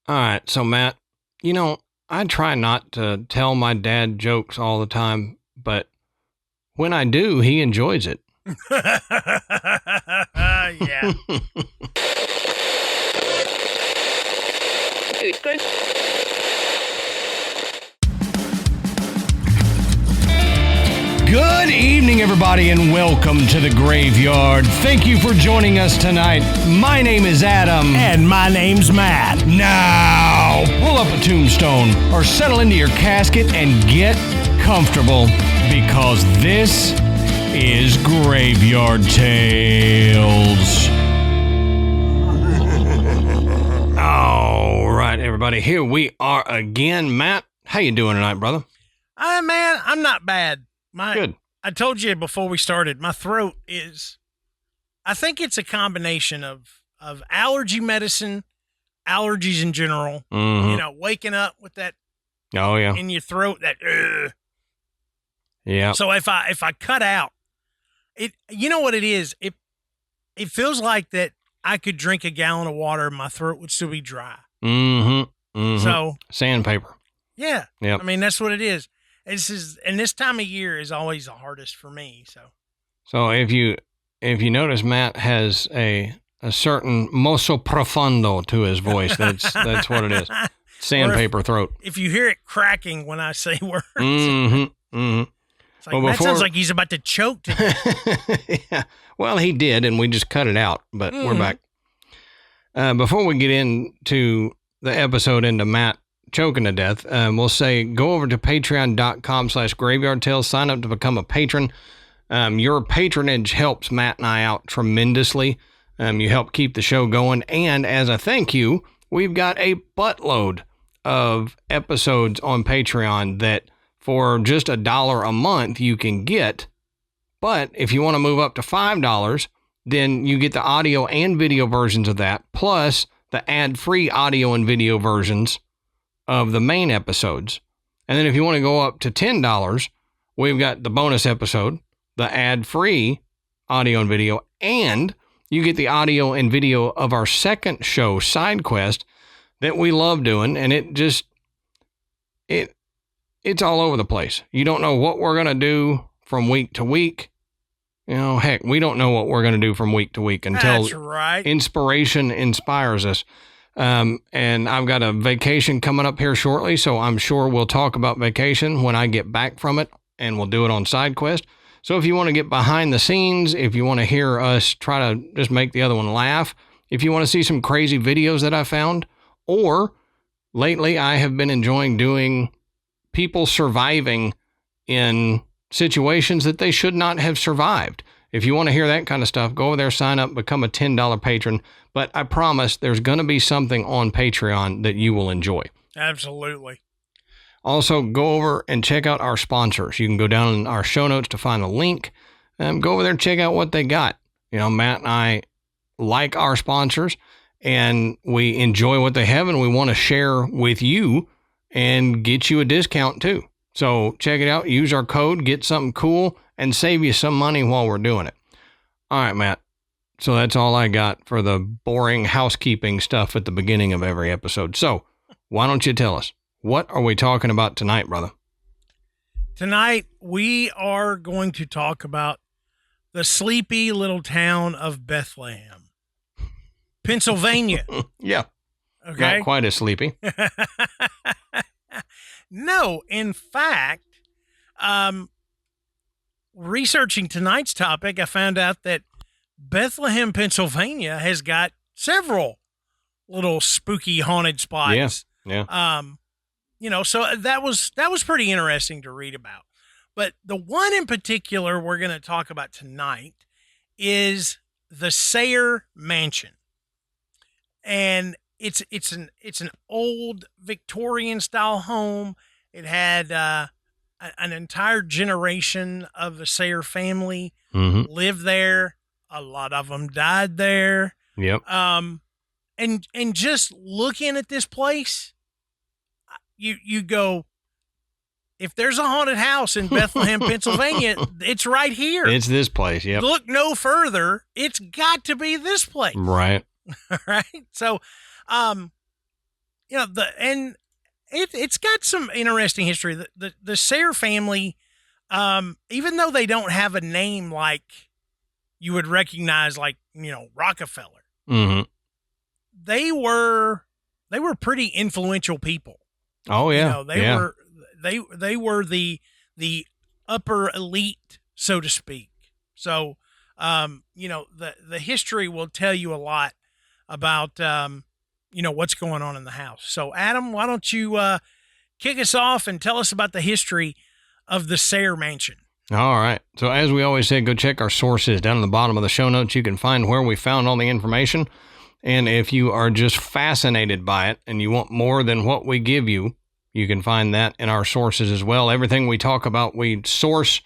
All right, so Matt, I try not to tell my dad jokes all the time, but when I do, he enjoys it. Yeah. Good. Good evening, everybody, and welcome to the Graveyard. Thank you for joining us tonight. My name is Adam. And my name's Matt. Now, pull up a tombstone or settle into your casket and get comfortable because this is Graveyard Tales. All right, everybody, here we are again. Matt, how you doing tonight, brother? Man, I'm not bad. Good. I told you before we started, my throat is, I think it's a combination of allergy medicine, allergies in general, waking up with that in your throat, that Yeah. So if I cut out, it, you know what it is? It feels like that I could drink a gallon of water and my throat would still be dry. So sandpaper. Yeah. Yep. I mean, that's what it is. And this time of year is always the hardest for me. So if you notice, Matt has a certain mosso profundo to his voice. That's what it is. Sandpaper throat. If you hear it cracking when I say words, it's like, that sounds like he's about to choke today. Yeah. Well, he did, and we just cut it out. But we're back. Before we get into the episode, into Matt choking to death, we'll say go over to patreon.com/Graveyard Tales, sign up to become a patron. Your patronage helps Matt and I out tremendously. You help keep the show going, and as a thank you, we've got a buttload of episodes on Patreon that for just $1 a month you can get. But if you want to move up to $5, then you get the audio and video versions of that, plus the ad-free audio and video versions of the main episodes. And then if you want to go up to $10, we've got the bonus episode, the ad-free audio and video, and you get the audio and video of our second show, Side Quest, that we love doing, and it's all over the place. You don't know what we're going to do from week to week. Heck, we don't know what we're going to do from week to week until inspiration inspires us. And I've got a vacation coming up here shortly, so I'm sure we'll talk about vacation when I get back from it, and we'll do it on Side Quest. So if you want to get behind the scenes, if you want to hear us try to just make the other one laugh, if you want to see some crazy videos that I found, or lately I have been enjoying doing people surviving in situations that they should not have survived. If you want to hear that kind of stuff, go over there, sign up, become a $10 patron. But I promise there's going to be something on Patreon that you will enjoy. Absolutely. Also, go over and check out our sponsors. You can go down in our show notes to find the link. Go over there and check out what they got. Matt and I like our sponsors, and we enjoy what they have, and we want to share with you and get you a discount too. So check it out. Use our code, get something cool, and save you some money while we're doing it. All right, Matt. So that's all I got for the boring housekeeping stuff at the beginning of every episode. So why don't you tell us, what are we talking about tonight, brother? Tonight, we are going to talk about the sleepy little town of Bethlehem, Pennsylvania. Yeah. Okay. Not quite as sleepy. No, in fact, researching tonight's topic, I found out that Bethlehem, Pennsylvania has got several little spooky haunted spots. Yeah. So that was pretty interesting to read about. But the one in particular we're going to talk about tonight is the Sayre Mansion. And it's an old Victorian style home. It had an entire generation of the Sayre family lived there. A lot of them died there. Yep. And just looking at this place, you go, if there's a haunted house in Bethlehem, Pennsylvania, it's right here. It's this place. Yep. Look no further. It's got to be this place. Right. All right. So, it's got some interesting history. The Sayre family, even though they don't have a name like you would recognize, like, Rockefeller, Mm-hmm. they were pretty influential people. Oh yeah. They were the upper elite, so to speak. So, the history will tell you a lot about, what's going on in the house. So, Adam, why don't you kick us off and tell us about the history of the Sayre Mansion? All right. So as we always say, go check our sources down in the bottom of the show notes. You can find where we found all the information. And if you are just fascinated by it and you want more than what we give you, you can find that in our sources as well. Everything we talk about, we source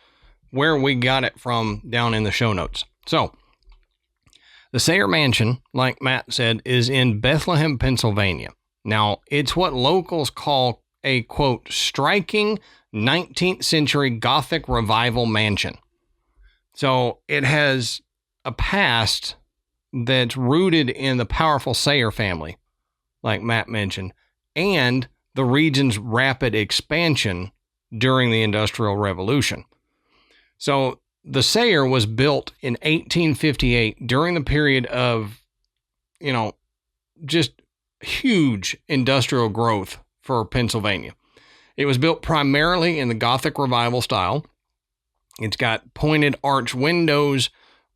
where we got it from down in the show notes. So the Sayre Mansion, like Matt said, is in Bethlehem, Pennsylvania. Now, it's what locals call a, quote, striking 19th century Gothic revival mansion. So it has a past that's rooted in the powerful Sayre family, like Matt mentioned, and the region's rapid expansion during the Industrial Revolution. So the Sayre was built in 1858 during the period of, just huge industrial growth for Pennsylvania. It was built primarily in the Gothic revival style. It's got pointed arch windows,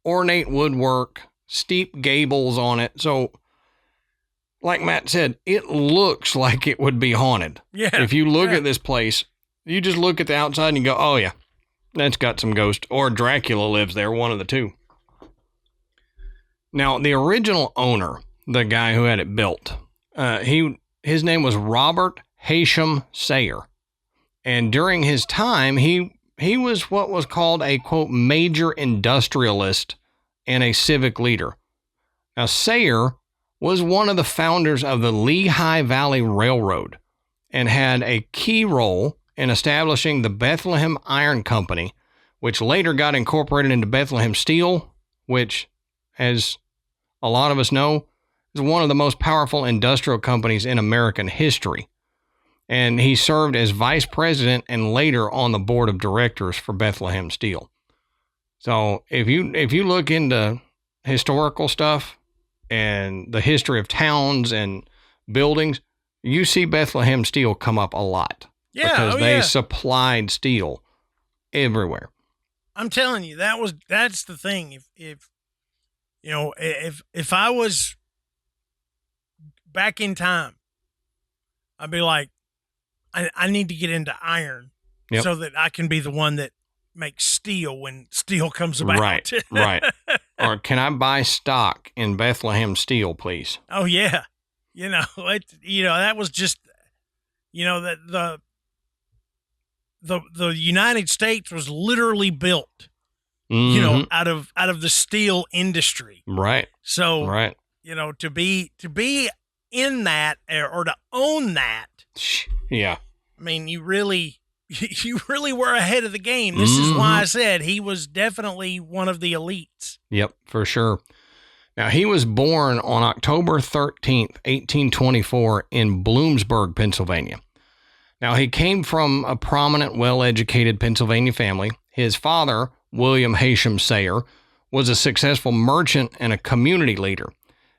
ornate woodwork, steep gables on it. So, like Matt said, it looks like it would be haunted. Yeah. If you look at this place, you just look at the outside and you go, oh yeah, that's got some ghost. Or Dracula lives there, one of the two. Now, the original owner, the guy who had it built, his name was Robert Haysham Sayre. And during his time, he was what was called a, quote, major industrialist and a civic leader. Now, Sayre was one of the founders of the Lehigh Valley Railroad and had a key role in establishing the Bethlehem Iron Company, which later got incorporated into Bethlehem Steel, which, as a lot of us know, is one of the most powerful industrial companies in American history. And he served as vice president and later on the board of directors for Bethlehem Steel. So if you look into historical stuff and the history of towns and buildings, you see Bethlehem Steel come up a lot. Yeah, because they supplied steel everywhere. I'm telling you, that's the thing. If I was back in time, I'd be like, I need to get into iron so that I can be the one that makes steel when steel comes about. Right. Or can I buy stock in Bethlehem Steel, please? Oh yeah. That was just, that the United States was literally built, out of the steel industry. Right. So, right. To be in that or to own that. Yeah. I mean, you really were ahead of the game. This is why I said he was definitely one of the elites. Yep, for sure. Now, he was born on October 13th, 1824 in Bloomsburg, Pennsylvania. Now, he came from a prominent, well-educated Pennsylvania family. His father, William Haysham Sayre, was a successful merchant and a community leader.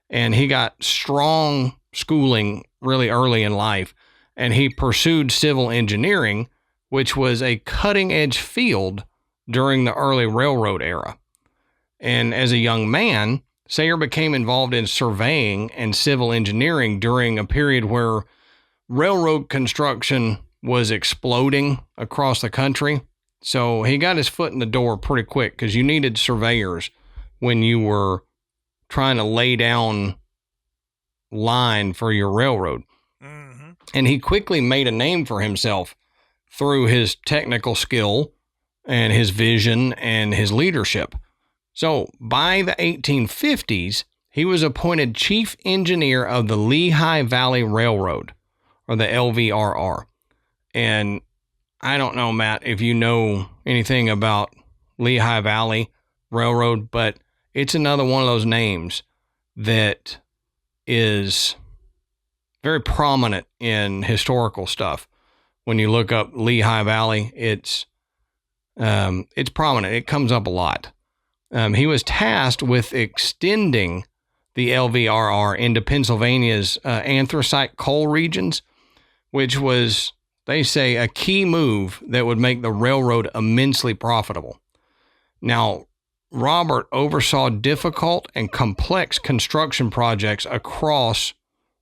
And he got strong schooling really early in life. And he pursued civil engineering, which was a cutting-edge field during the early railroad era. And as a young man, Sayre became involved in surveying and civil engineering during a period where railroad construction was exploding across the country. So he got his foot in the door pretty quick because you needed surveyors when you were trying to lay down line for your railroad. And he quickly made a name for himself through his technical skill and his vision and his leadership. So by the 1850s, he was appointed chief engineer of the Lehigh Valley Railroad, or the LVRR. And I don't know, Matt, if you know anything about Lehigh Valley Railroad, but it's another one of those names that is very prominent in historical stuff. When you look up Lehigh Valley, it's prominent. It comes up a lot. He was tasked with extending the LVRR into Pennsylvania's anthracite coal regions, which was, they say, a key move that would make the railroad immensely profitable. Now, Robert oversaw difficult and complex construction projects across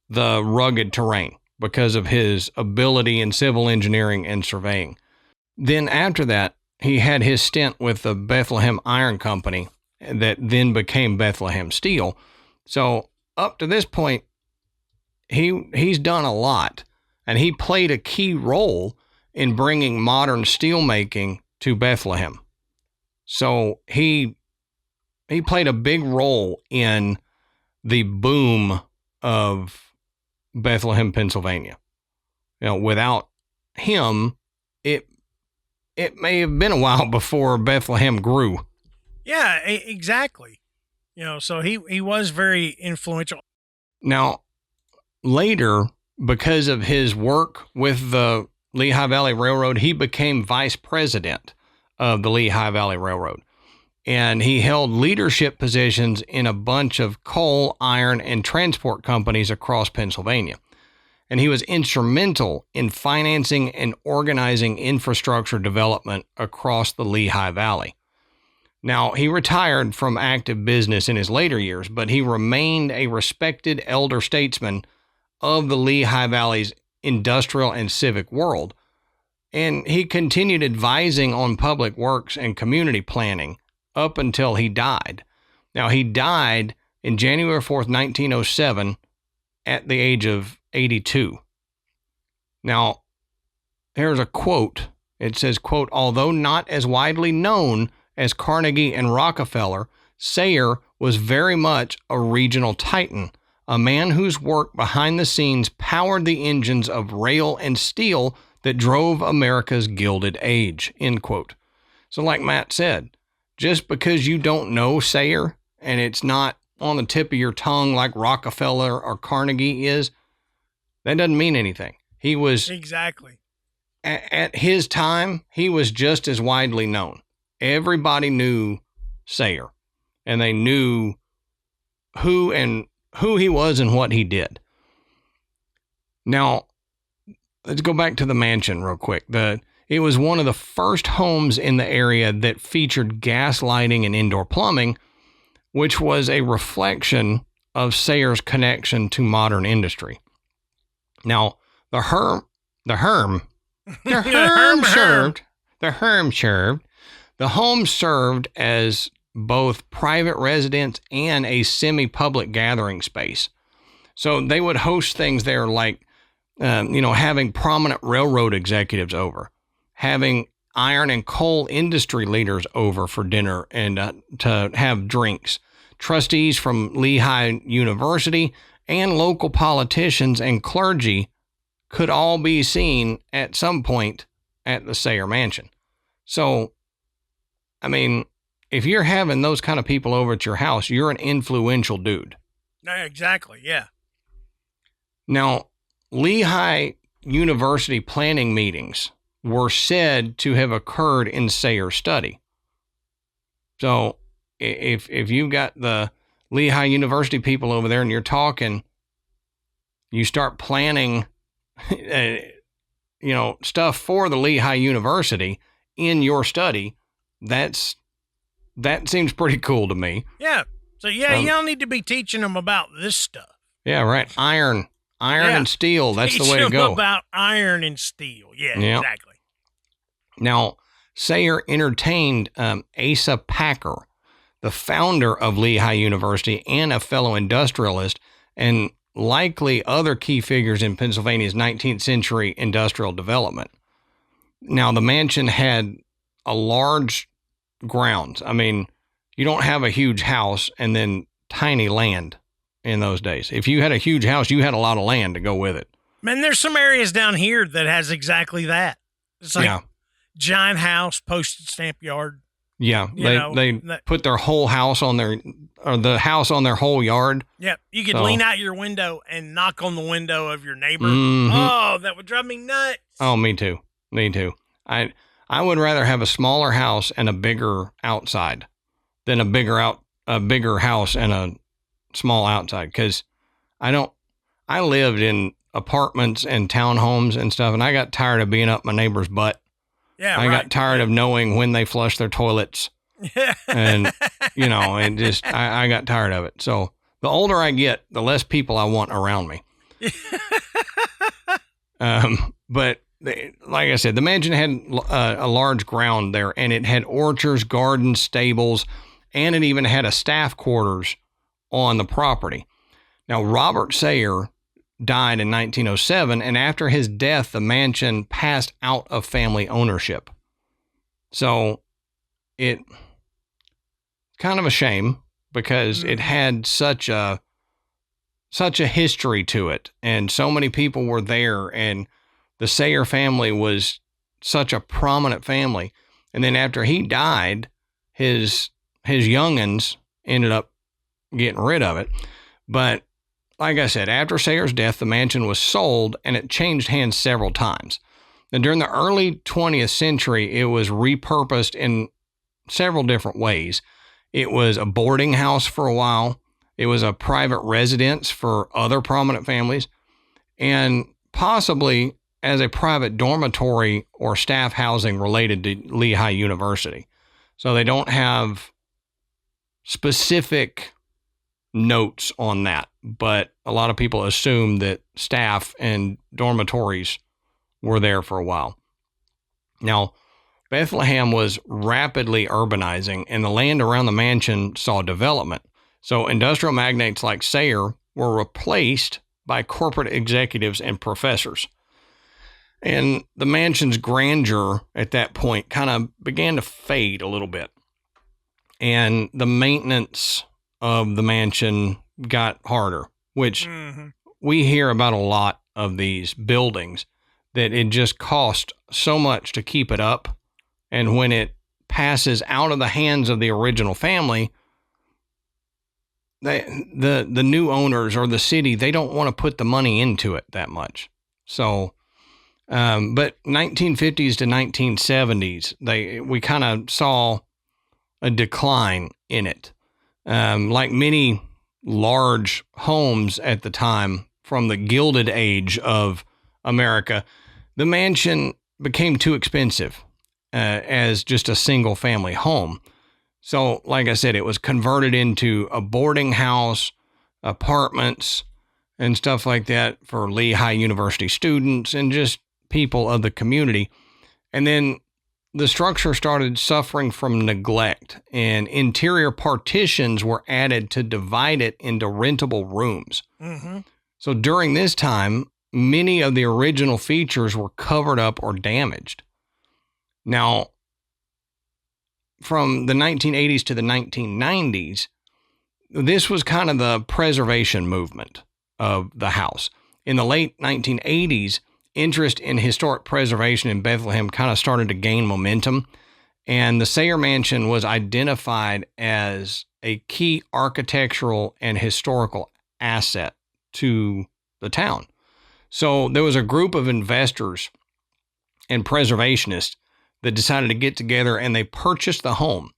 the rugged terrain because of his ability in civil engineering and surveying. Then after that, he had his stint with the Bethlehem Iron Company that then became Bethlehem Steel. So up to this point, he's done a lot, and he played a key role in bringing modern steelmaking to Bethlehem. So he played a big role in the boom of Bethlehem, Pennsylvania. Without him, it may have been a while before Bethlehem grew. Yeah, exactly. So he was very influential. Now, later, because of his work with the Lehigh Valley Railroad, he became vice president of the Lehigh Valley Railroad. And he held leadership positions in a bunch of coal, iron, and transport companies across Pennsylvania. And he was instrumental in financing and organizing infrastructure development across the Lehigh Valley. Now, he retired from active business in his later years, but he remained a respected elder statesman of the Lehigh Valley's industrial and civic world. And he continued advising on public works and community planning up until he died. Now, he died in January 4th, 1907, at the age of 82. Now, here's a quote. It says, quote, "Although not as widely known as Carnegie and Rockefeller, Sayre was very much a regional titan, a man whose work behind the scenes powered the engines of rail and steel that drove America's Gilded Age," end quote. So like Matt said, just because you don't know Sayre and it's not on the tip of your tongue like Rockefeller or Carnegie is, that doesn't mean anything. He was... Exactly. At his time, he was just as widely known. Everybody knew Sayre, and they knew who he was and what he did. Now, let's go back to the mansion real quick. It was one of the first homes in the area that featured gas lighting and indoor plumbing, which was a reflection of Sayre's connection to modern industry. Now, the home served as both private residence and a semi-public gathering space. So they would host things there like, having prominent railroad executives over, having iron and coal industry leaders over for dinner and to have drinks, trustees from Lehigh University and local politicians and clergy could all be seen at some point at the Sayre Mansion. So, I mean, if you're having those kind of people over at your house, you're an influential dude. Exactly, yeah. Now, Lehigh University planning meetings were said to have occurred in Sayre's study. So, if you've got the Lehigh University people over there and you're talking, you start planning, stuff for the Lehigh University in your study, that seems pretty cool to me. Yeah. So, you don't need to be teaching them about this stuff. Yeah, right. Iron and steel, that's the way to go. Teach them about iron and steel. Yeah, exactly. Now, Sayre entertained Asa Packer, the founder of Lehigh University and a fellow industrialist, and likely other key figures in Pennsylvania's 19th century industrial development. Now, the mansion had a large grounds. I mean, you don't have a huge house and then tiny land in those days. If you had a huge house, you had a lot of land to go with it. Man, there's some areas down here that has exactly that. It's like giant house, postage stamp yard. Yeah, they put their whole house on the house on their whole yard. Yeah, you could lean out your window and knock on the window of your neighbor. Mm-hmm. Oh, that would drive me nuts. Oh, me too. I would rather have a smaller house and a bigger outside than a bigger house and a small outside, because I lived in apartments and townhomes and stuff, and I got tired of being up my neighbor's butt. Yeah, I got tired of knowing when they flush their toilets, and and just I got tired of it. So the older I get, the less people I want around me. But like I said, the mansion had a large ground there, and it had orchards, gardens, stables, and it even had a staff quarters on the property. Now, Robert Sayre died in 1907, and after his death, the mansion passed out of family ownership. So it kind of a shame, because it had such a history to it, and so many people were there, and the Sayre family was such a prominent family. And then after he died, his young'uns ended up getting rid of it. But like I said, after Sayre's death, the mansion was sold, and it changed hands several times. And during the early 20th century, it was repurposed in several different ways. It was a boarding house for a while. It was a private residence for other prominent families, and possibly as a private dormitory or staff housing related to Lehigh University. So they don't have specific notes on that, but a lot of people assume that staff and dormitories were there for a while. Now, Bethlehem was rapidly urbanizing, and the land around the mansion saw development. So industrial magnates like Sayre were replaced by corporate executives and professors. And the mansion's grandeur at that point kind of began to fade a little bit. And the maintenance of the mansion got harder, which we hear about a lot of these buildings, that it just cost so much to keep it up. And when it passes out of the hands of the original family, the new owners or the city, they don't want to put the money into it that much. So, but 1950s to 1970s, we kind of saw a decline in it. Like many large homes at the time from the Gilded Age of America, the mansion became too expensive as just a single family home. So, like I said, it was converted into a boarding house, apartments, and stuff like that for Lehigh University students and just people of the community. And then the structure started suffering from neglect, and interior partitions were added to divide it into rentable rooms. Mm-hmm. So during this time, many of the original features were covered up or damaged. Now, from the 1980s to the 1990s, this was kind of the preservation movement of the house. In the late 1980s, interest in historic preservation in Bethlehem kind of started to gain momentum, and the Sayre Mansion was identified as a key architectural and historical asset to the town. So there was a group of investors and preservationists that decided to get together, and they purchased the home,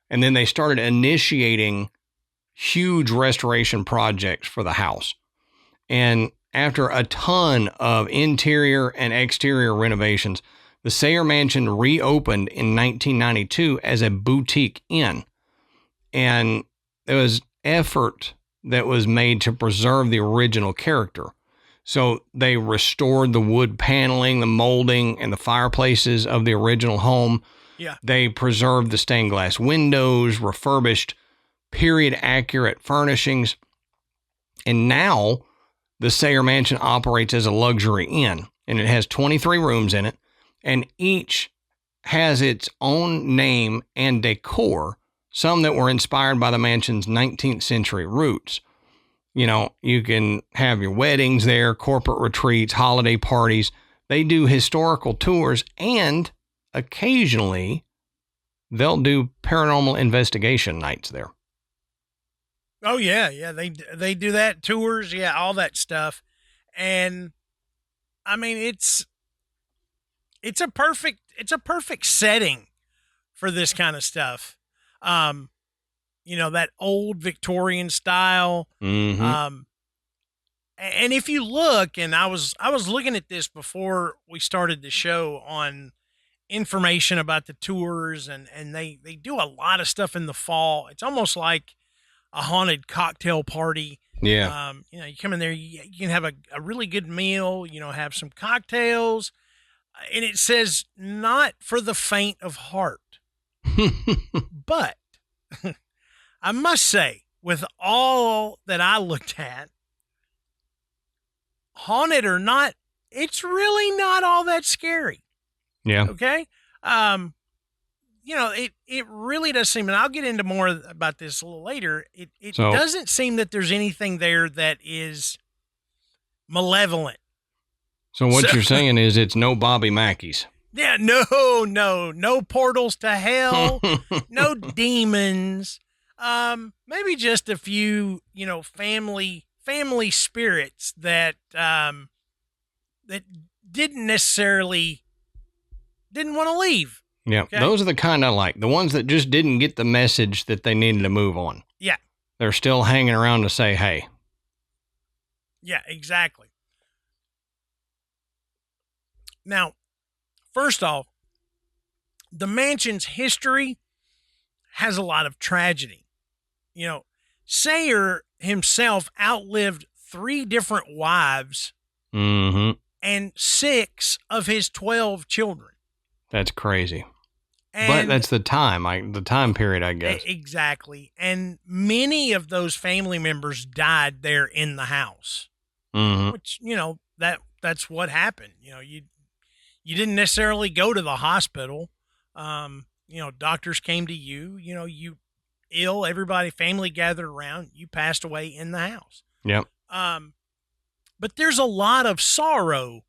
and then they started initiating huge restoration projects for the house. And after a ton of interior and exterior renovations, the Sayre Mansion reopened in 1992 as a boutique inn. And there was effort that was made to preserve the original character. So they restored the wood paneling, the molding, and the fireplaces of the original home. Yeah. They preserved the stained glass windows, refurbished period-accurate furnishings. And now the Sayre Mansion operates as a luxury inn, and it has 23 rooms in it, and each has its own name and decor, some that were inspired by the mansion's 19th century roots. You know, you can have your weddings there, corporate retreats, holiday parties. They do historical tours, and occasionally they'll do paranormal investigation nights there. Oh yeah. They do that, tours, yeah, all that stuff. And I mean, it's a perfect setting for this kind of stuff. That old Victorian style. Mm-hmm. And if you look, and I was looking at this before we started the show on information about the tours, and they do a lot of stuff in the fall. It's almost like a haunted cocktail party. Yeah. You come in there, you can have a really good meal, have some cocktails, and it says not for the faint of heart. But I must say, with all that I looked at, haunted or not, it's really not all that scary. Yeah. Okay. It really does seem, and I'll get into more about this a little later. It doesn't seem that there's anything there that is malevolent. So what you're saying is it's no Bobby Mackey's. Yeah, no portals to hell, no demons. Maybe just a few, family spirits that didn't want to leave. Yeah, okay? Those are the kind I like. The ones that just didn't get the message that they needed to move on. Yeah. They're still hanging around to say, hey. Yeah, exactly. Now, first off, the mansion's history has a lot of tragedy. Sayre himself outlived 3 different wives and 6 of his 12 children. That's crazy. But that's the time period, I guess. Exactly. And many of those family members died there in the house, which, that's what happened. You didn't necessarily go to the hospital. Doctors came to you, you ill, everybody, family gathered around, you passed away in the house. Yep. But there's a lot of sorrow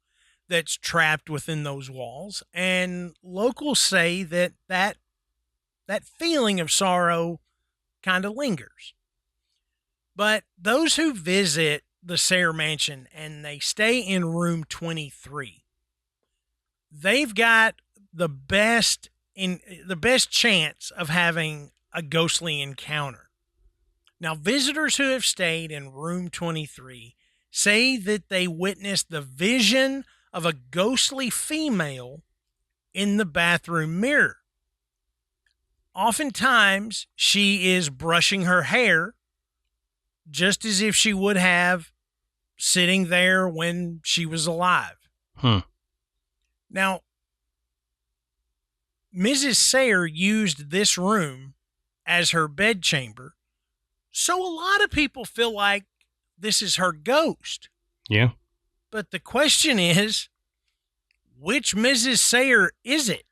that's trapped within those walls, and locals say that feeling of sorrow kind of lingers. But those who visit the Sayre Mansion and they stay in room 23, they've got the best chance of having a ghostly encounter. Now, visitors who have stayed in room 23 say that they witnessed the vision of a ghostly female in the bathroom mirror. Oftentimes, she is brushing her hair, just as if she would have sitting there when she was alive. Now, Mrs. Sayre used this room as her bedchamber, so a lot of people feel like this is her ghost. Yeah. But the question is, which Mrs. Sayre is it?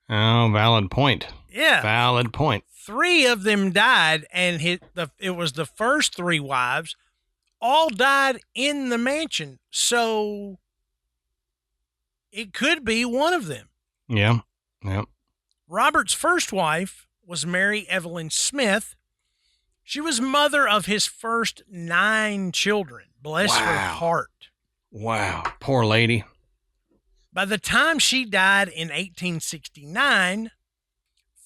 Oh, valid point. Yeah. Valid point. 3 of them died, and it was the first 3 wives, all died in the mansion. So it could be one of them. Yeah. Yep. Robert's first wife was Mary Evelyn Smith. She was mother of his first 9 children. Bless her heart. Wow. Poor lady. By the time she died in 1869,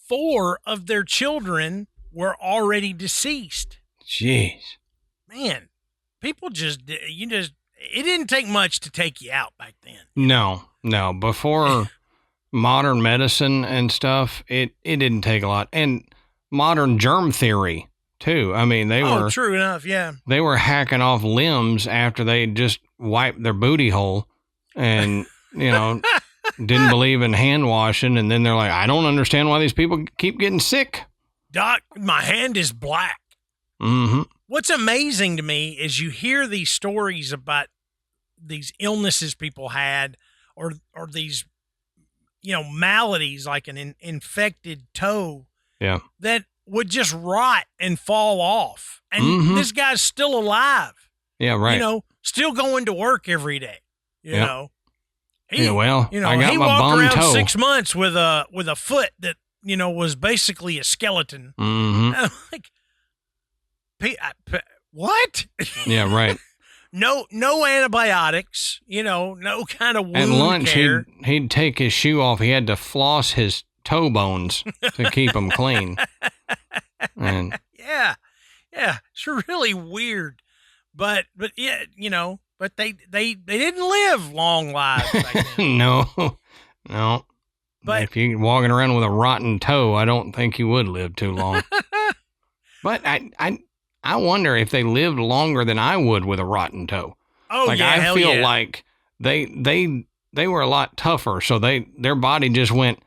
4 of their children were already deceased. Jeez. Man, people it didn't take much to take you out back then. No. Before modern medicine and stuff, it didn't take a lot. And modern germ theory, too. I mean, they were... true enough, yeah. They were hacking off limbs after they just wiped their booty hole and, didn't believe in hand washing. And then they're like, I don't understand why these people keep getting sick. Doc, my hand is black. Mm-hmm. What's amazing to me is you hear these stories about these illnesses people had or these, maladies like an infected toe. Yeah. That would just rot and fall off. And this guy's still alive. Yeah, right. Still going to work every day. You know. I got he my walked bum around toe. 6 months with a foot that, was basically a skeleton. Mm-hmm. I'm like, what? Yeah, right. No antibiotics, no kind of wound At lunch, care. he'd take his shoe off. He had to floss his toe bones to keep them clean. And yeah, it's really weird, but yeah, but they didn't live long lives back then. no. But if you're walking around with a rotten toe, I don't think you would live too long. But I wonder if they lived longer than I would with a rotten toe. Oh, like, yeah, I feel yeah. like they were a lot tougher, so their body just went,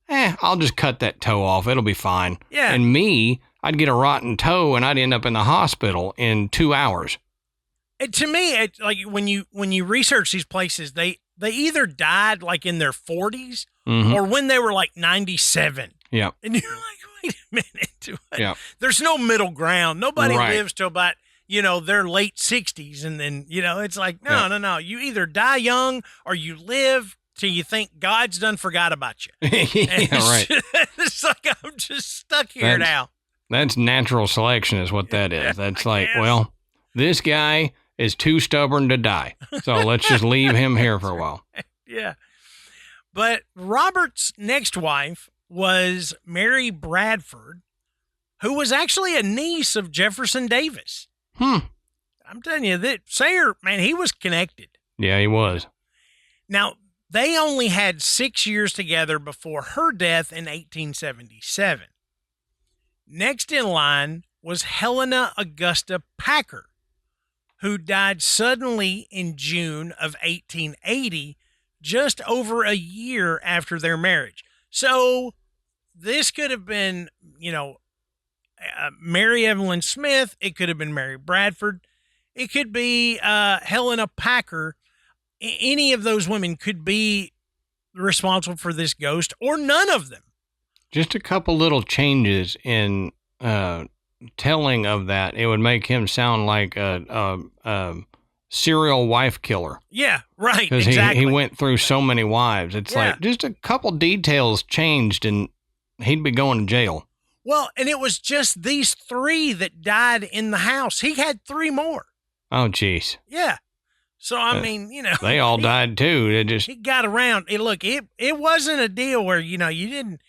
I'll just cut that toe off. It'll be fine. Yeah. And me, I'd get a rotten toe and I'd end up in the hospital in 2 hours. To me, like when you research these places, they either died like in their 40s Mm-hmm. or when they were like 97. Yeah. And you're like, wait a minute. Yeah. There's no middle ground. Nobody Right. lives till about, their late 60s. And then, it's like, no. You either die young or you live till you think God's done forgot about you. Yeah, right. It's like, I'm just stuck here now. That's natural selection is what that is. That's like, guess. well, this guy is too stubborn to die. So let's just leave him here for a while. Yeah. But Robert's next wife was Mary Bradford, who was actually a niece of Jefferson Davis. I'm telling you that Sayre, man, he was connected. Yeah, he was. Now, they only had 6 years together before her death in 1877. Next in line was Helena Augusta Packer, who died suddenly in June of 1880, just over a year after their marriage. So this could have been, Mary Evelyn Smith. It could have been Mary Bradford. It could be Helena Packer. Any of those women could be responsible for this ghost, or none of them. Just a couple little changes in telling of that. It would make him sound like a serial wife killer. Yeah, right. Because exactly. he went through so many wives. It's like just a couple details changed and he'd be going to jail. Well, and it was just these 3 that died in the house. He had 3 more. Oh, jeez. Yeah. So, I mean, They all died too. He got around. Look, it wasn't a deal where, you didn't,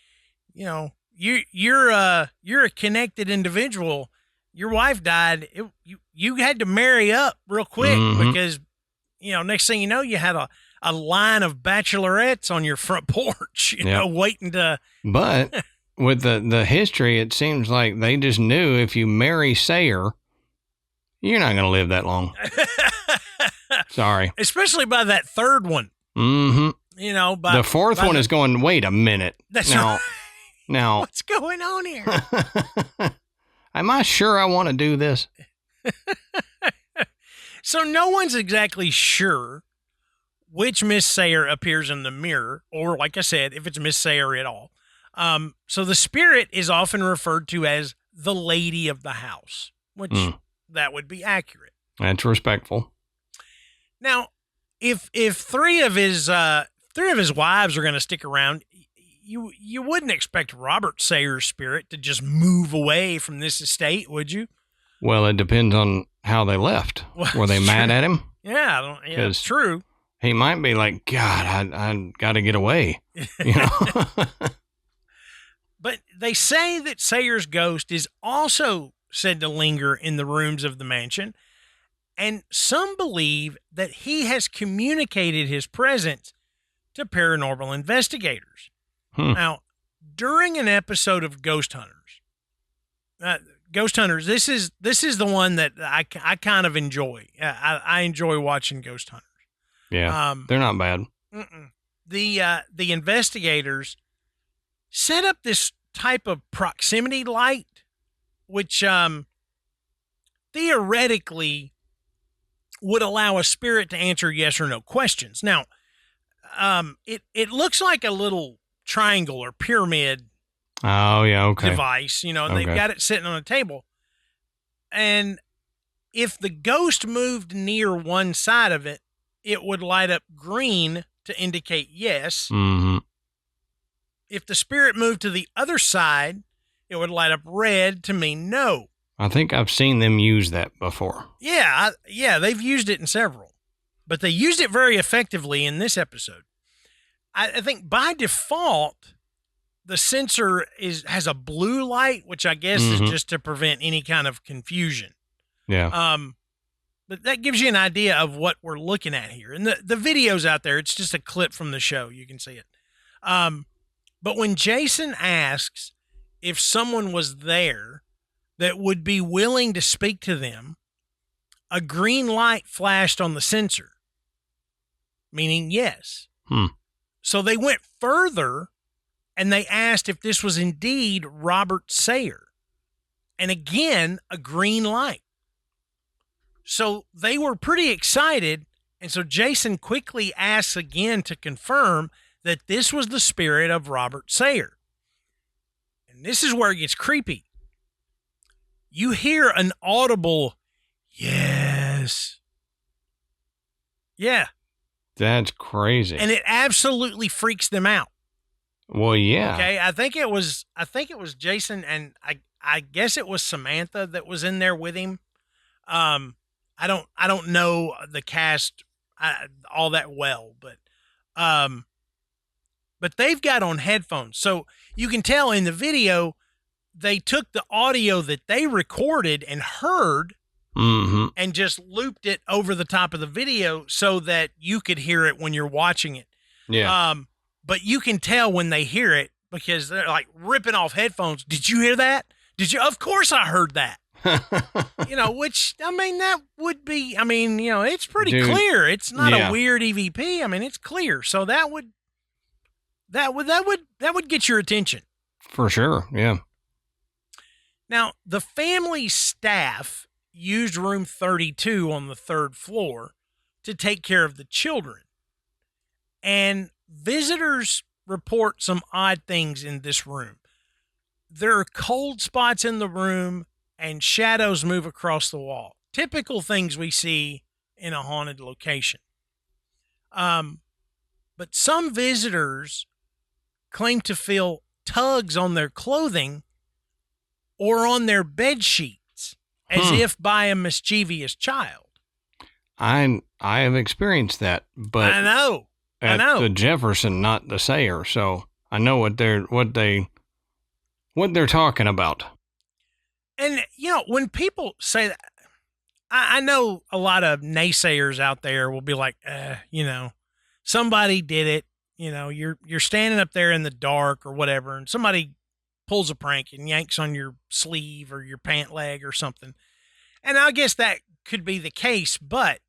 you're a connected individual. Your wife died. You had to marry up real quick because, next thing you know, you had a line of bachelorettes on your front porch, waiting to. But with the history, it seems like they just knew if you marry Sayre, you're not going to live that long. Sorry. Especially by that third one. Mm-hmm. The fourth one is going, wait a minute. That's now, now. What's going on here? Am I sure I want to do this? So no one's exactly sure which Miss Sayre appears in the mirror, or like I said, if it's Miss Sayre at all. So the spirit is often referred to as the lady of the house, which that would be accurate. That's respectful. Now, if 3 of his wives are going to stick around, you wouldn't expect Robert Sayre's spirit to just move away from this estate, would you? Well, it depends on how they left. Were they mad at him? Yeah, it's true. He might be like, God, I got to get away. But they say that Sayre's ghost is also said to linger in the rooms of the mansion, and some believe that he has communicated his presence to paranormal investigators. Now, during an episode of Ghost Hunters, this is the one that I kind of enjoy. I enjoy watching Ghost Hunters. Yeah, they're not bad. The investigators set up this type of proximity light, which theoretically would allow a spirit to answer yes or no questions. Now, it looks like a little triangle or pyramid device, and they've got it sitting on a table. And if the ghost moved near one side of it, it would light up green to indicate yes. if the spirit moved to the other side, it would light up red to mean no. I think I've seen them use that before. Yeah, they've used it in several, but they used it very effectively in this episode. I think by default, the sensor has a blue light, which I guess is just to prevent any kind of confusion. Yeah. But that gives you an idea of what we're looking at here. And the video's out there. It's just a clip from the show. You can see it. But when Jason asks if someone was there that would be willing to speak to them, a green light flashed on the sensor, meaning yes. So they went further and they asked if this was indeed Robert Sayre. And again, a green light. So they were pretty excited. And so Jason quickly asks again to confirm that this was the spirit of Robert Sayre. And this is where it gets creepy. You hear an audible, yes. Yeah. That's crazy. And it absolutely freaks them out. Well, yeah. Okay. I think it was Jason, and I guess it was Samantha that was in there with him. I don't know the cast all that well, but they've got on headphones. So you can tell in the video, they took the audio that they recorded and heard and just looped it over the top of the video so that you could hear it when you're watching it. Yeah. But you can tell when they hear it because they're like ripping off headphones. Did you hear that? Did you? Of course I heard that. Which, I mean, that would be, it's pretty clear. It's not a weird EVP. I mean, it's clear. So that would get your attention. For sure. Yeah. Now, the family staff used room 32 on the third floor to take care of the children. And visitors report some odd things in this room. There are cold spots in the room and shadows move across the wall. Typical things we see in a haunted location. But some visitors claim to feel tugs on their clothing or on their bed sheets, as if by a mischievous child. I have experienced that, but I know. The Jefferson, not the Sayre, so I know what they're talking about. And when people say that, I know a lot of naysayers out there will be like, somebody did it. You're standing up there in the dark or whatever, and somebody pulls a prank and yanks on your sleeve or your pant leg or something. And I guess that could be the case, but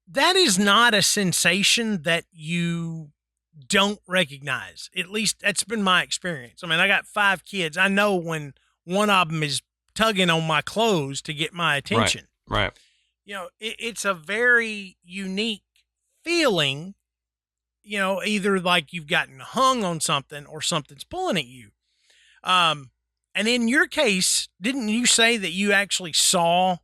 that is not a sensation that you don't recognize. At least that's been my experience. I mean, I got 5 kids. I know when one of them is tugging on my clothes to get my attention. Right. It's a very unique feeling, either like you've gotten hung on something or something's pulling at you. And in your case, didn't you say that you actually saw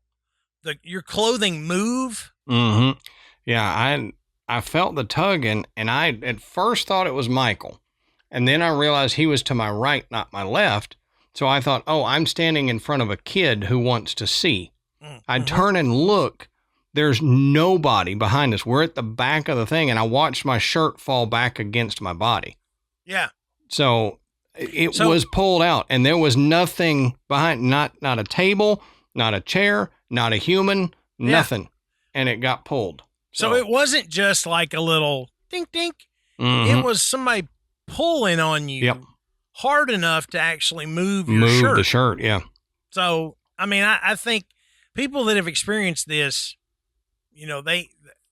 your clothing move? Mm-hmm. Yeah, I felt the tugging, and I at first thought it was Michael. And then I realized he was to my right, not my left. So I thought, I'm standing in front of a kid who wants to see. I turn and look. There's nobody behind us. We're at the back of the thing, and I watched my shirt fall back against my body. Yeah. So it was pulled out, and there was nothing behind, not a table, not a chair, not a human, nothing. And it got pulled. So it wasn't just like a little dink dink. It was somebody pulling on you hard enough to actually move your shirt. Move the shirt, yeah. So, I mean, I think people that have experienced this, they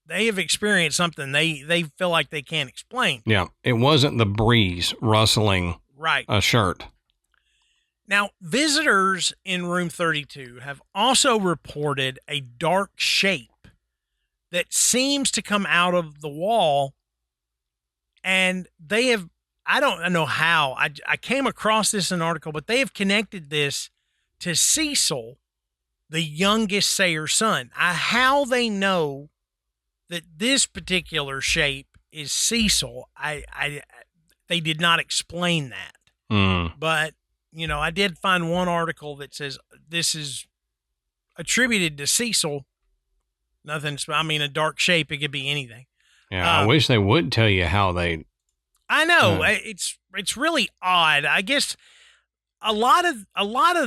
have experienced something they feel like they can't explain. Yeah, it wasn't the breeze rustling a shirt. Now, visitors in room 32 have also reported a dark shape that seems to come out of the wall, and they have, I don't know how, I came across this in an article, but they have connected this to Cecil, the youngest Sayre son. How they know that this particular shape is Cecil, they did not explain that. But, you know, I did find one article that says this is attributed to Cecil. Nothing, I mean, a dark shape. It could be anything. Yeah, I wish they would tell you how they. I know it's really odd. I guess a lot of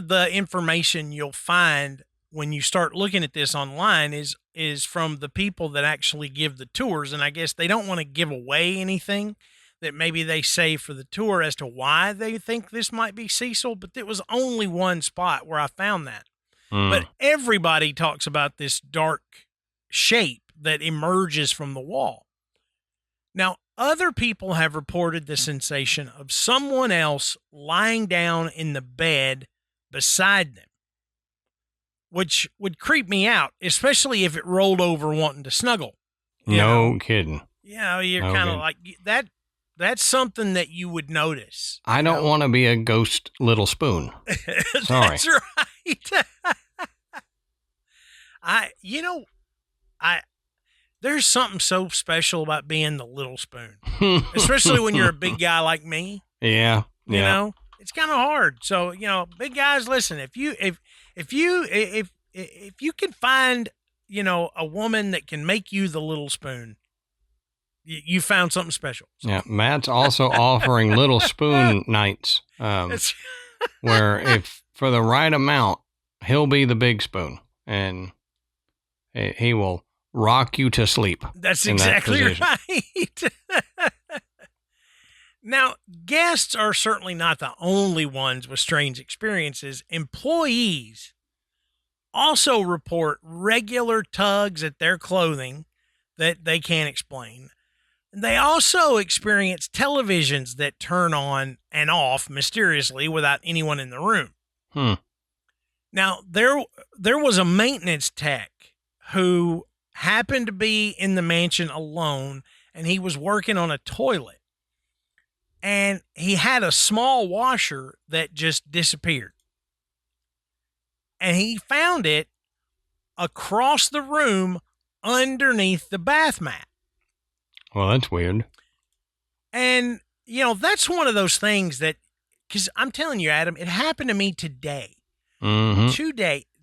the information you'll find when you start looking at this online is from the people that actually give the tours, and I guess they don't want to give away anything that maybe they say for the tour as to why they think this might be Cecil. But there was only one spot where I found that. But everybody talks about this dark shape that emerges from the wall. Now, other people have reported the sensation of someone else lying down in the bed beside them, which would creep me out, especially if it rolled over wanting to snuggle. No kidding. You know, you're kind of like that. That's something that you would notice. I don't want to be a ghost little spoon. Sorry. That's right. There's something so special about being the little spoon, especially when you're a big guy like me. Yeah. You know, it's kind of hard. So, you know, big guys, listen, if you can find, you know, a woman that can make you the little spoon, you found something special. So. Yeah. Matt's also offering little spoon nights, where if for the right amount, he'll be the big spoon and he will rock you to sleep. That's exactly right. Now, guests are certainly not the only ones with strange experiences. Employees also report regular tugs at their clothing that they can't explain. They also experience televisions that turn on and off mysteriously without anyone in the room. Now, there was a maintenance tech who happened to be in the mansion alone, and he was working on a toilet. And he had a small washer that just disappeared. And he found it across the room underneath the bath mat. Well, that's weird. And, you know, that's one of those things that, because I'm telling you, Adam, it happened to me today.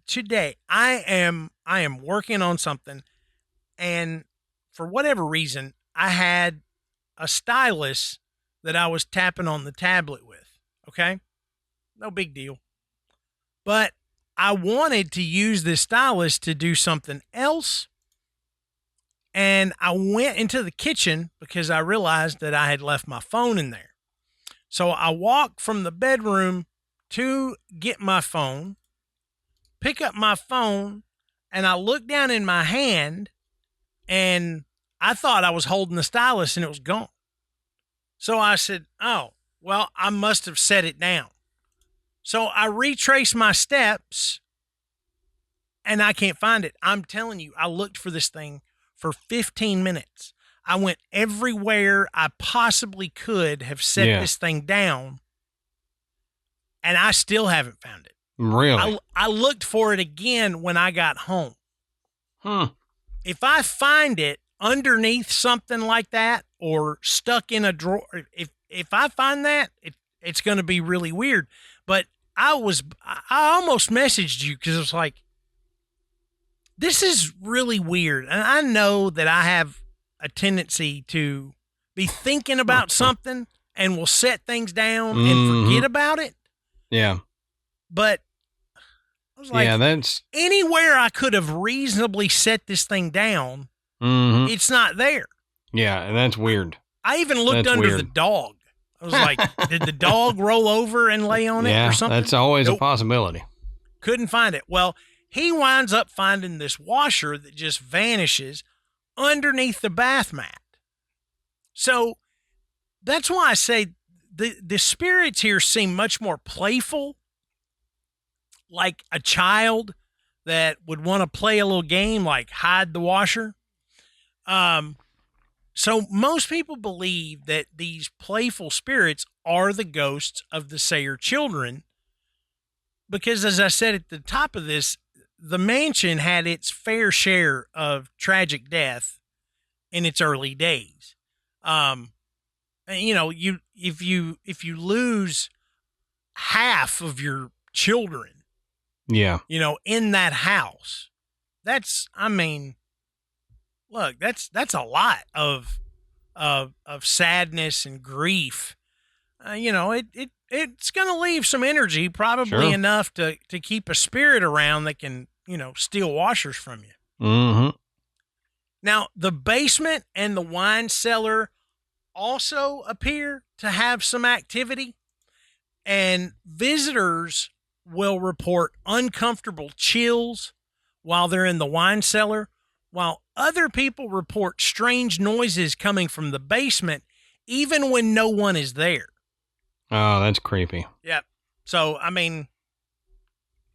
Today, I am working on something, and for whatever reason, I had a stylus that I was tapping on the tablet with. Okay, no big deal, but I wanted to use this stylus to do something else, and I went into the kitchen because I realized that I had left my phone in there. So I walked from the bedroom to get my phone, pick up my phone, and I looked down in my hand, and I thought I was holding the stylus and it was gone. So I said, oh, well, I must have set it down. So I retraced my steps, and I can't find it. I'm telling you, I looked for this thing for 15 minutes. I went everywhere I possibly could have set this thing down, and I still haven't found it. Really? I looked for it again when I got home. If I find it underneath something like that or stuck in a drawer, if I find that, it's going to be really weird. But I almost messaged you because it was like, this is really weird. And I know that I have a tendency to be thinking about something and will set things down and forget about it. Yeah. But I was like, that's anywhere I could have reasonably set this thing down, it's not there. Yeah, that's weird. I even looked under the dog. I was like, did the dog roll over and lay on it or something? That's always a possibility. Couldn't find it. Well, he winds up finding this washer that just vanishes underneath the bath mat. So that's why I say the spirits here seem much more playful, like a child that would want to play a little game like hide the washer. So most people believe that these playful spirits are the ghosts of the Sayre children because, as I said at the top of this, the mansion had its fair share of tragic death in its early days. And, you know, if you lose half of your children, Yeah. in that house, that's a lot of sadness and grief. It's going to leave some energy, probably Sure. enough to keep a spirit around that can, steal washers from you. Mm-hmm. Now, the basement and the wine cellar also appear to have some activity, and visitors will report uncomfortable chills while they're in the wine cellar, while other people report strange noises coming from the basement, even when no one is there. Oh, that's creepy. Yep. So,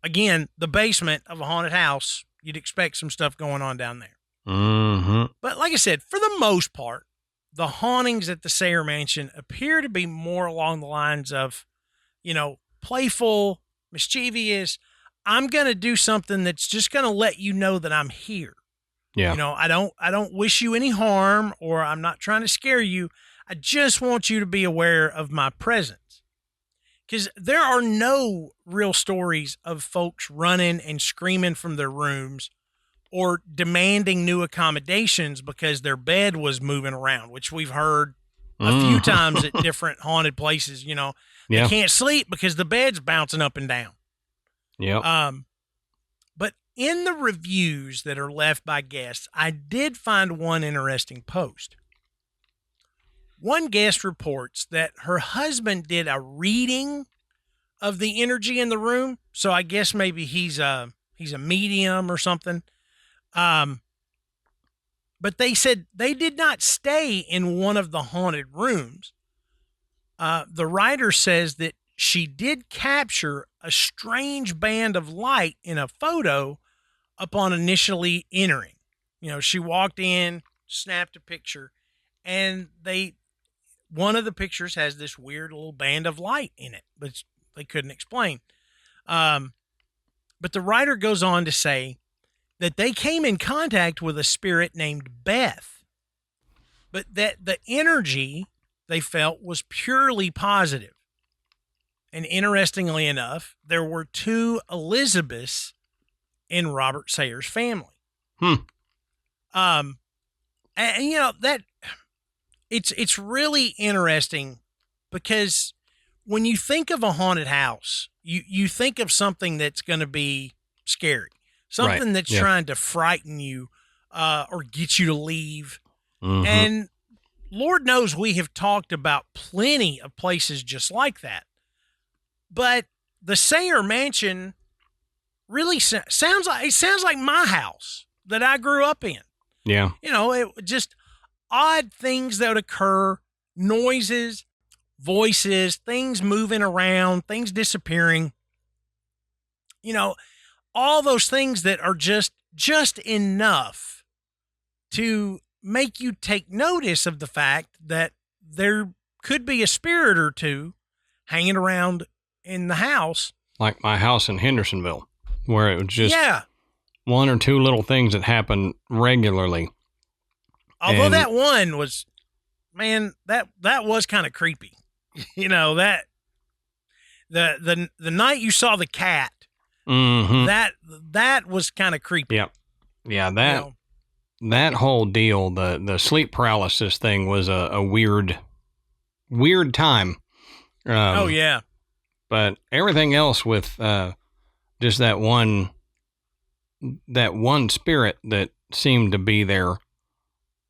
again, the basement of a haunted house, you'd expect some stuff going on down there. Mm-hmm. But like I said, for the most part, the hauntings at the Sayre Mansion appear to be more along the lines of, playful, mischievous. I'm going to do something that's just going to let you know that I'm here. Yeah. I don't wish you any harm, or I'm not trying to scare you. I just want you to be aware of my presence. Because there are no real stories of folks running and screaming from their rooms or demanding new accommodations because their bed was moving around, which we've heard a few times at different haunted places. They can't sleep because the bed's bouncing up and down. Yeah. But in the reviews that are left by guests, I did find one interesting post. One guest reports that her husband did a reading of the energy in the room. So I guess maybe he's a medium or something. But they said they did not stay in one of the haunted rooms. The writer says that she did capture a strange band of light in a photo upon initially entering. She walked in, snapped a picture, and one of the pictures has this weird little band of light in it, which they couldn't explain. But the writer goes on to say that they came in contact with a spirit named Beth, but that the energy they felt was purely positive. And interestingly enough, there were 2 Elizabeths in Robert Sayre's family. And that it's really interesting because when you think of a haunted house, you think of something that's going to be scary, something that's trying to frighten you or get you to leave. Mm-hmm. And Lord knows we have talked about plenty of places just like that. But the Sayre Mansion really sounds like my house that I grew up in. Yeah. It just odd things that would occur, noises, voices, things moving around, things disappearing. All those things that are just enough to make you take notice of the fact that there could be a spirit or two hanging around in the house. Like my house in Hendersonville, where it was just one or two little things that happened regularly. Although that one was, man, that was kind of creepy. That the night you saw the cat, mm-hmm. that was kind of creepy. Yep. Yeah, that whole deal, the sleep paralysis thing was a weird time. Oh yeah. But everything else with just that one spirit that seemed to be there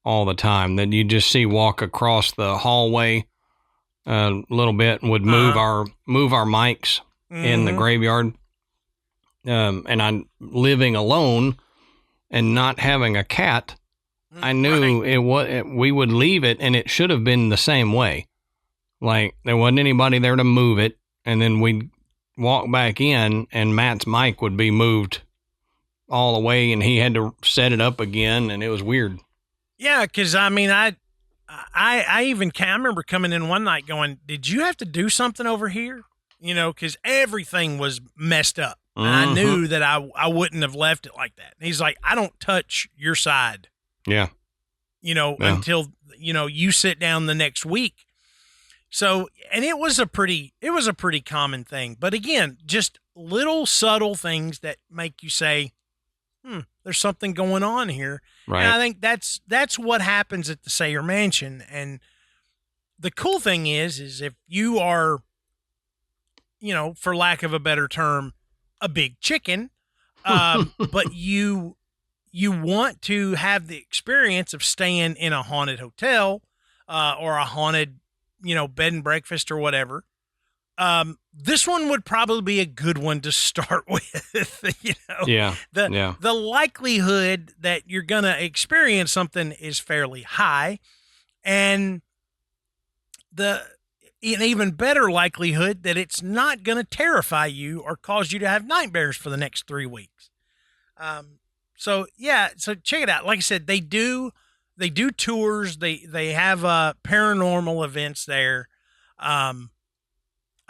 all the time, that you just see walk across the hallway a little bit and would move our mics in the graveyard. And I'm living alone and not having a cat. I knew we would leave it, and it should have been the same way. Like there wasn't anybody there to move it. And then we'd walk back in, and Matt's mic would be moved all the way, and he had to set it up again, and it was weird. Yeah, because I remember coming in one night going, "Did you have to do something over here?" Because everything was messed up, and I knew that I wouldn't have left it like that. And he's like, "I don't touch your side." Yeah. Until you sit down the next week. So, and it was a pretty common thing. But again, just little subtle things that make you say, there's something going on here. Right. And I think that's what happens at the Sayre Mansion. And the cool thing is if you are, for lack of a better term, a big chicken, but you want to have the experience of staying in a haunted hotel, or a haunted, bed and breakfast or whatever. This one would probably be a good one to start with. Yeah. The likelihood that you're going to experience something is fairly high, and an even better likelihood that it's not going to terrify you or cause you to have nightmares for the next 3 weeks. So check it out. Like I said, they do tours. They have paranormal events there.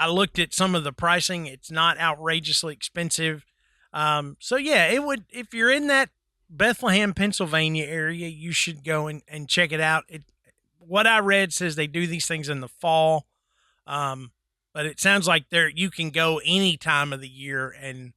I looked at some of the pricing. It's not outrageously expensive. It would, if you're in that Bethlehem, Pennsylvania area, you should go and check it out. What I read says they do these things in the fall. But it sounds like you can go any time of the year and,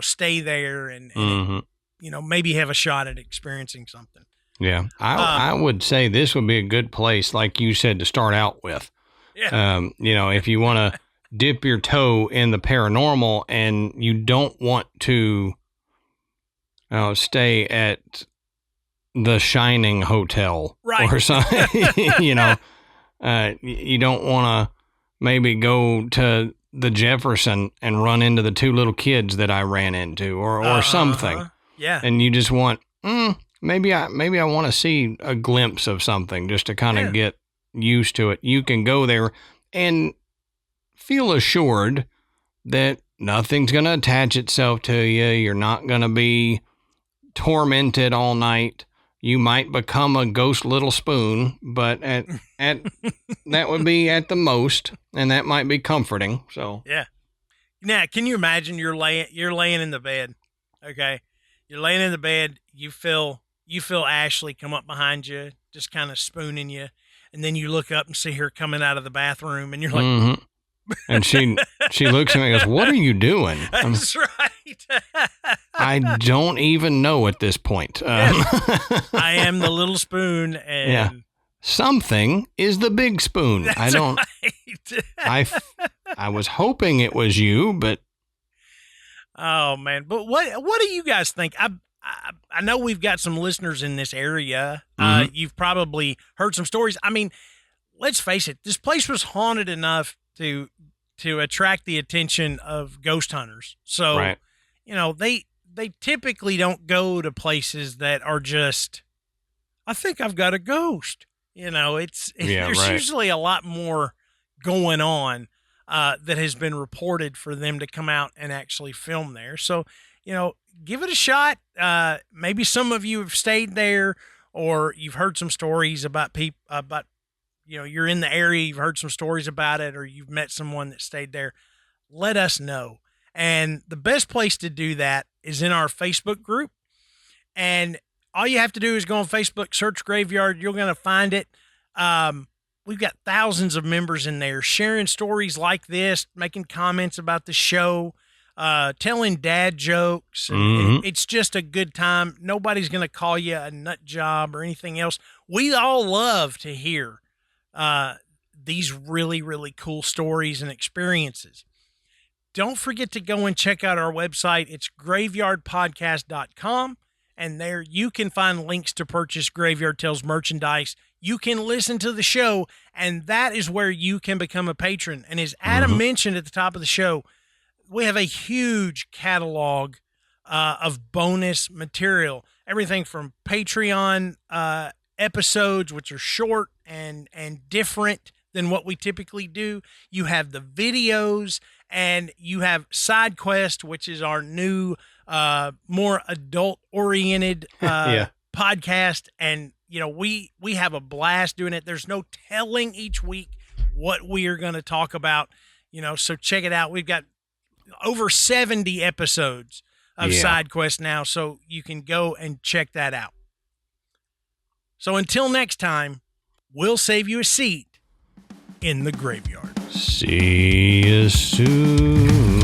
stay there and maybe have a shot at experiencing something. Yeah. I would say this would be a good place, like you said, to start out with. Yeah. If you want to dip your toe in the paranormal and you don't want to stay at the Shining Hotel, right, or something, you don't want to maybe go to the Jefferson and run into the 2 little kids that I ran into, or something. Yeah. And you just want, maybe I want to see a glimpse of something just to kind of get used to it. You can go there and feel assured that nothing's going to attach itself to you. You're not going to be tormented all night. You might become a ghost little spoon, but at that would be at the most, and that might be comforting. So yeah. Now, can you imagine you're laying in the bed, okay? You're laying in the bed. You feel Ashley come up behind you, just kind of spooning you, and then you look up and see her coming out of the bathroom, and you're like, and she looks at me and goes, "What are you doing?" That's right. I don't even know at this point. I am the little spoon, and something is the big spoon. That's I don't. Right. I was hoping it was you, but oh man! But what do you guys think? I know we've got some listeners in this area. You've probably heard some stories. I mean, let's face it. This place was haunted enough to attract the attention of ghost hunters. So, right. They typically don't go to places that are just, I think I've got a ghost. There's usually a lot more going on that has been reported for them to come out and actually film there. So, give it a shot. Maybe some of you have stayed there, or you've heard some stories about people, you're in the area, you've heard some stories about it, or you've met someone that stayed there. Let us know. And the best place to do that is in our Facebook group. And all you have to do is go on Facebook, search Graveyard. You're going to find it. We've got thousands of members in there sharing stories like this, making comments about the show, telling dad jokes. And it's just a good time. Nobody's going to call you a nut job or anything else. We all love to hear these really, really cool stories and experiences. Don't forget to go and check out our website. It's graveyardpodcast.com. And there you can find links to purchase Graveyard Tales merchandise. You can listen to the show, and that is where you can become a patron. And as Adam mentioned at the top of the show, we have a huge catalog of bonus material. Everything from Patreon episodes, which are short and different than what we typically do. You have the videos, and you have Side Quest, which is our new more adult-oriented podcast. And, we have a blast doing it. There's no telling each week what we are going to talk about, so check it out. We've got over 70 episodes of Side Quest now, so you can go and check that out. So until next time, we'll save you a seat in the graveyard. See you soon.